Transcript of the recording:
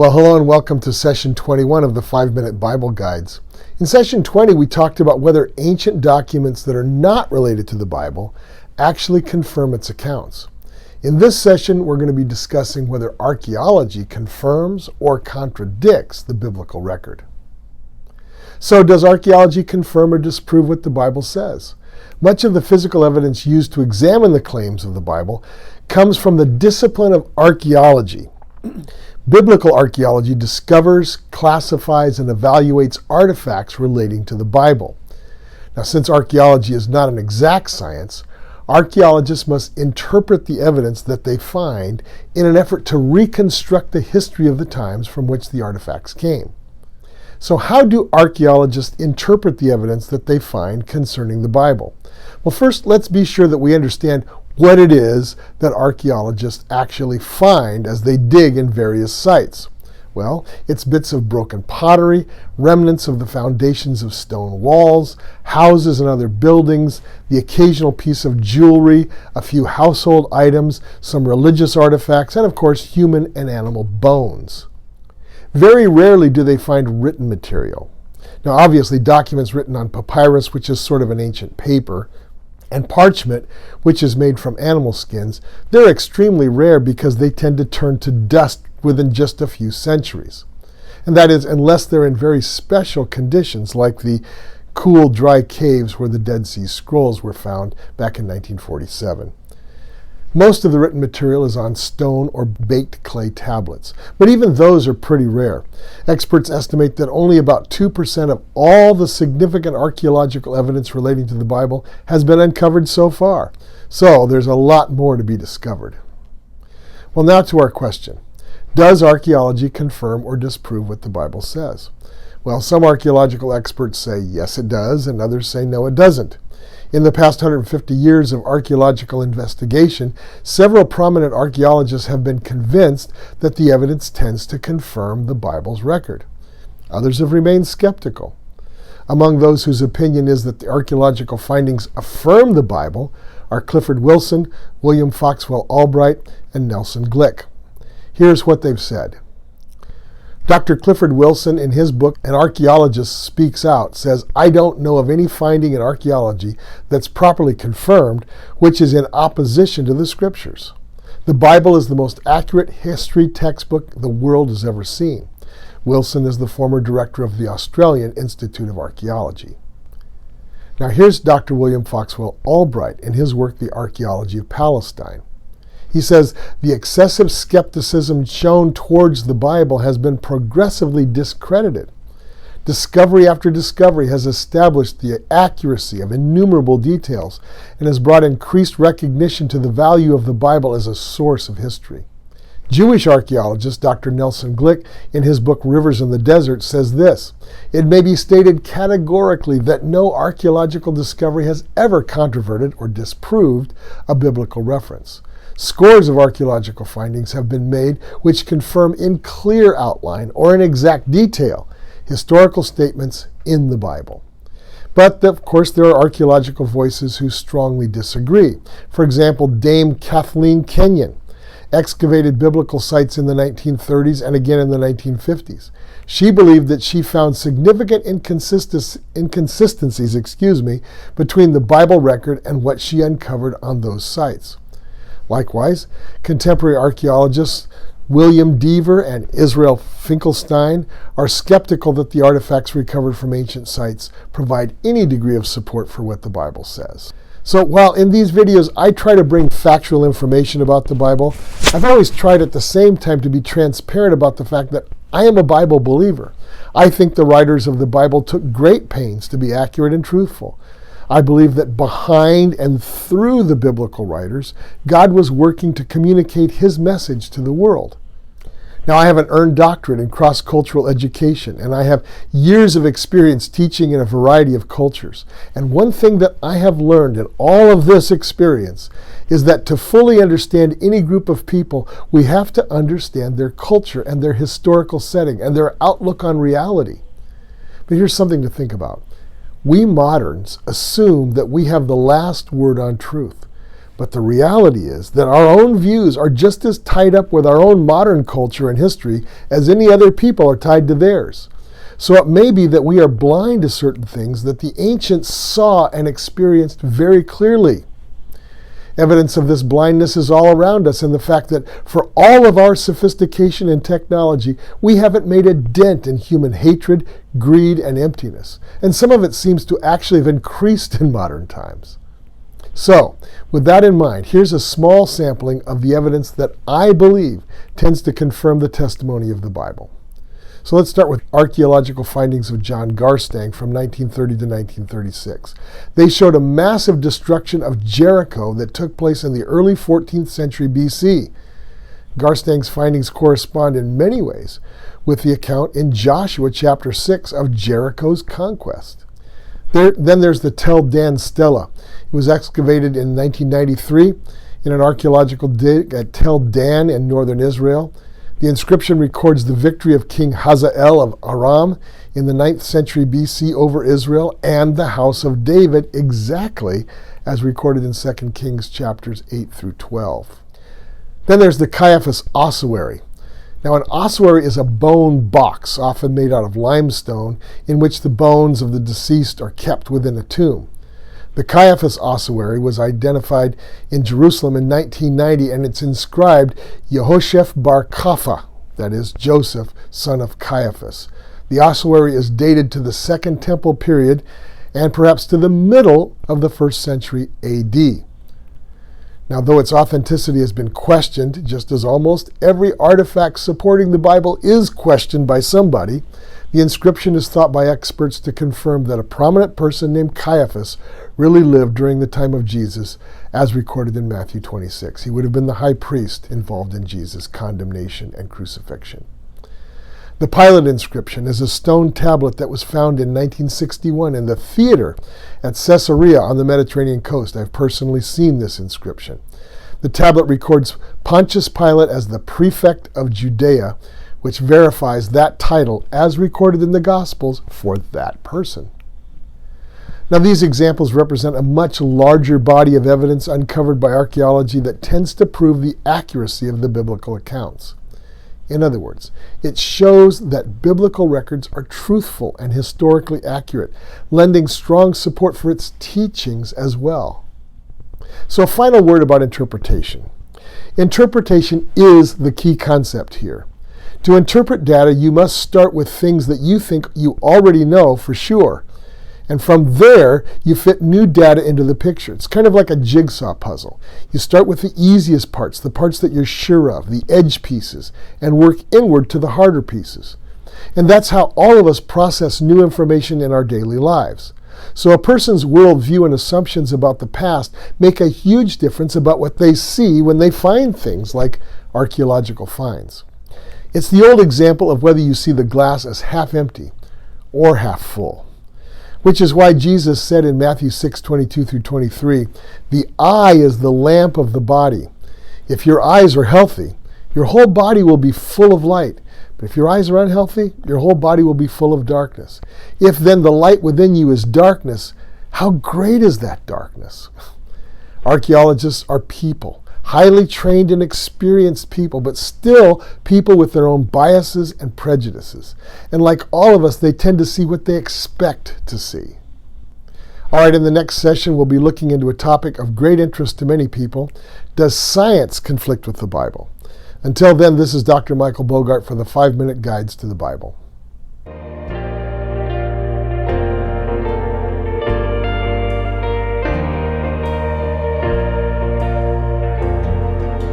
Well, hello and welcome to session 21 of the 5-Minute Bible Guides. In session 20, we talked about whether ancient documents that are not related to the Bible actually confirm its accounts. In this session, we're going to be discussing whether archaeology confirms or contradicts the biblical record. So, does archaeology confirm or disprove what the Bible says? Much of the physical evidence used to examine the claims of the Bible comes from the discipline of archaeology. Biblical archaeology discovers, classifies, and evaluates artifacts relating to the Bible. Now, since archaeology is not an exact science, archaeologists must interpret the evidence that they find in an effort to reconstruct the history of the times from which the artifacts came. So how do archaeologists interpret the evidence that they find concerning the Bible? Well, first, let's be sure that we understand what it is that archaeologists actually find as they dig in various sites. Well, it's bits of broken pottery, remnants of the foundations of stone walls, houses and other buildings, the occasional piece of jewelry, a few household items, some religious artifacts, and of course, human and animal bones. Very rarely do they find written material. Now, obviously, documents written on papyrus, which is sort of an ancient paper, and parchment, which is made from animal skins, they're extremely rare because they tend to turn to dust within just a few centuries. And that is, unless they're in very special conditions, like the cool, dry caves where the Dead Sea Scrolls were found back in 1947. Most of the written material is on stone or baked clay tablets, but even those are pretty rare. Experts estimate that only about 2% of all the significant archaeological evidence relating to the Bible has been uncovered so far. So there's a lot more to be discovered. Well, now to our question. Does archaeology confirm or disprove what the Bible says? Well, some archaeological experts say yes it does, and others say no it doesn't. In the past 150 years of archaeological investigation, several prominent archaeologists have been convinced that the evidence tends to confirm the Bible's record. Others have remained skeptical. Among those whose opinion is that the archaeological findings affirm the Bible are Clifford Wilson, William Foxwell Allbright, and Nelson Glick. Here's what they've said. Dr. Clifford Wilson, in his book, An Archaeologist Speaks Out, says, "I don't know of any finding in archaeology that's properly confirmed, which is in opposition to the Scriptures. The Bible is the most accurate history textbook the world has ever seen." Wilson is the former director of the Australian Institute of Archaeology. Now here's Dr. William Foxwell Allbright in his work, The Archaeology of Palestine. He says, "The excessive skepticism shown towards the Bible has been progressively discredited. Discovery after discovery has established the accuracy of innumerable details and has brought increased recognition to the value of the Bible as a source of history." Jewish archaeologist Dr. Nelson Glick, in his book Rivers in the Desert, says this, "It may be stated categorically that no archaeological discovery has ever controverted or disproved a biblical reference. Scores of archaeological findings have been made which confirm in clear outline or in exact detail historical statements in the Bible." But, of course, there are archaeological voices who strongly disagree. For example, Dame Kathleen Kenyon excavated biblical sites in the 1930s and again in the 1950s. She believed that she found significant inconsistencies between the Bible record and what she uncovered on those sites. Likewise, contemporary archaeologists William Deaver and Israel Finklestein are skeptical that the artifacts recovered from ancient sites provide any degree of support for what the Bible says. So while in these videos I try to bring factual information about the Bible, I've always tried at the same time to be transparent about the fact that I am a Bible believer. I think the writers of the Bible took great pains to be accurate and truthful. I believe that behind and through the biblical writers, God was working to communicate His message to the world. Now, I have an earned doctorate in cross-cultural education, and I have years of experience teaching in a variety of cultures. And one thing that I have learned in all of this experience is that to fully understand any group of people, we have to understand their culture and their historical setting and their outlook on reality. But here's something to think about. We moderns assume that we have the last word on truth. But the reality is that our own views are just as tied up with our own modern culture and history as any other people are tied to theirs. So it may be that we are blind to certain things that the ancients saw and experienced very clearly. Evidence of this blindness is all around us in the fact that for all of our sophistication and technology, we haven't made a dent in human hatred, greed, and emptiness. And some of it seems to actually have increased in modern times. So, with that in mind, here's a small sampling of the evidence that I believe tends to confirm the testimony of the Bible. So let's start with archaeological findings of John Garstang from 1930 to 1936. They showed a massive destruction of Jericho that took place in the early 14th century BC. Garstang's findings correspond in many ways with the account in Joshua chapter 6 of Jericho's conquest. Then there's the Tel Dan Stele. It was excavated in 1993 in an archaeological dig at Tel Dan in northern Israel. The inscription records the victory of King Hazael of Aram in the 9th century BC over Israel and the house of David, exactly as recorded in 2 Kings chapters 8 through 12. Then there's the Gaiaphas Ossuary. Now, an ossuary is a bone box, often made out of limestone, in which the bones of the deceased are kept within a tomb. The Gaiaphas Ossuary was identified in Jerusalem in 1990, and it's inscribed Yehosheph bar Kapha, that is, Joseph, son of Caiaphas. The ossuary is dated to the Second Temple period and perhaps to the middle of the 1st century AD. Now, though its authenticity has been questioned, just as almost every artifact supporting the Bible is questioned by somebody, the inscription is thought by experts to confirm that a prominent person named Caiaphas really lived during the time of Jesus, as recorded in Matthew 26. He would have been the high priest involved in Jesus' condemnation and crucifixion. The Pilate Inscription is a stone tablet that was found in 1961 in the theater at Caesarea on the Mediterranean coast. I've personally seen this inscription. The tablet records Pontius Pilate as the prefect of Judea, which verifies that title as recorded in the Gospels for that person. Now, these examples represent a much larger body of evidence uncovered by archaeology that tends to prove the accuracy of the biblical accounts. In other words, it shows that biblical records are truthful and historically accurate, lending strong support for its teachings as well. So a final word about interpretation. Interpretation is the key concept here. To interpret data, you must start with things that you think you already know for sure. And from there, you fit new data into the picture. It's kind of like a jigsaw puzzle. You start with the easiest parts, the parts that you're sure of, the edge pieces, and work inward to the harder pieces. And that's how all of us process new information in our daily lives. So a person's worldview and assumptions about the past make a huge difference about what they see when they find things like archaeological finds. It's the old example of whether you see the glass as half empty or half full. Which is why Jesus said in Matthew 6:22 through 23, the eye is the lamp of the body. If your eyes are healthy, your whole body will be full of light. But if your eyes are unhealthy, your whole body will be full of darkness. If then the light within you is darkness, how great is that darkness? Archaeologists are people, highly trained and experienced people, but still people with their own biases and prejudices. And like all of us, they tend to see what they expect to see. All right, in the next session, we'll be looking into a topic of great interest to many people. Does science conflict with the Bible? Until then, this is Dr. Michael Bogart for the 5-Minute Guides to the Bible.